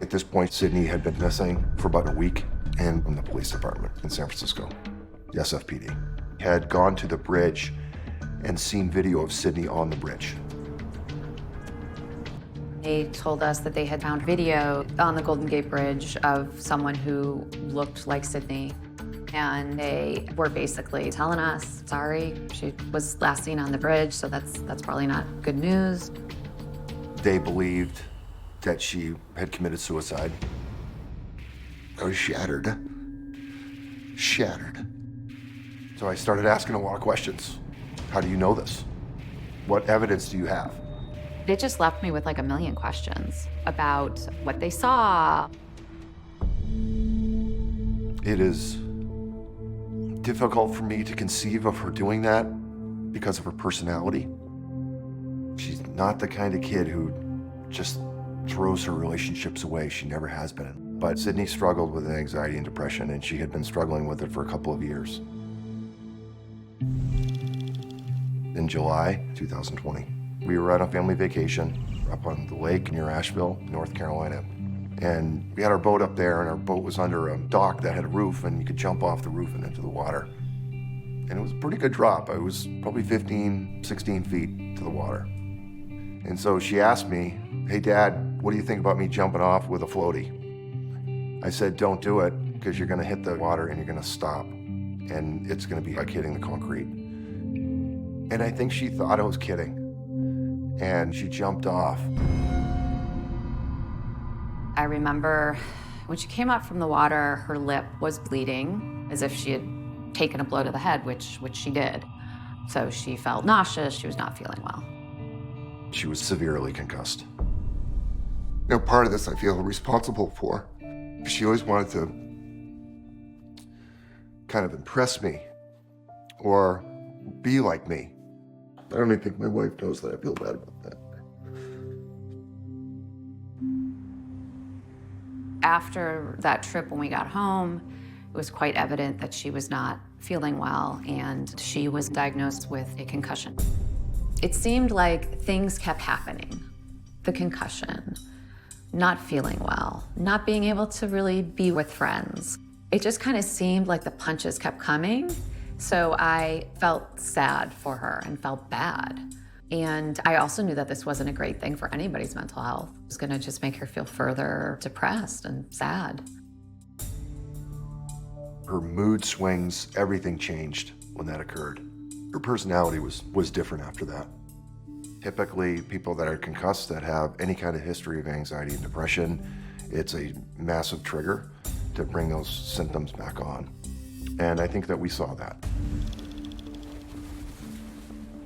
At this point, Sydney had been missing for about a week, and from the police department in San Francisco, the SFPD, had gone to the bridge and seen video of Sydney on the bridge. They told us that they had found video on the Golden Gate Bridge of someone who looked like Sydney. And they were basically telling us, sorry, she was last seen on the bridge, so that's probably not good news. They believed that she had committed suicide. I was shattered. Shattered. So I started asking a lot of questions. How do you know this? What evidence do you have? It just left me with like a million questions about what they saw. It is difficult for me to conceive of her doing that because of her personality. She's not the kind of kid who just throws her relationships away. She never has been. But Sydney struggled with anxiety and depression, and she had been struggling with it for a couple of years. In July 2020, we were on a family vacation up on the lake near Asheville, North Carolina. And we had our boat up there, and our boat was under a dock that had a roof, and you could jump off the roof and into the water. And it was a pretty good drop. It was probably 15, 16 feet to the water. And so she asked me, hey, Dad, what do you think about me jumping off with a floaty? I said, don't do it, because you're going to hit the water and you're going to stop. And it's going to be like hitting the concrete. And I think she thought I was kidding. And she jumped off. I remember when she came up from the water, her lip was bleeding as if she had taken a blow to the head, which she did. So she felt nauseous. She was not feeling well. She was severely concussed. Now, part of this I feel responsible for. She always wanted to kind of impress me or be like me. I don't even think my wife knows that I feel bad about that. After that trip, when we got home, it was quite evident that she was not feeling well, and she was diagnosed with a concussion. It seemed like things kept happening. The concussion, not feeling well, not being able to really be with friends. It just kind of seemed like the punches kept coming. So I felt sad for her and felt bad. And I also knew that this wasn't a great thing for anybody's mental health. It was gonna just make her feel further depressed and sad. Her mood swings, everything changed when that occurred. Her personality was different after that. Typically, people that are concussed that have any kind of history of anxiety and depression, it's a massive trigger to bring those symptoms back on. And I think that we saw that.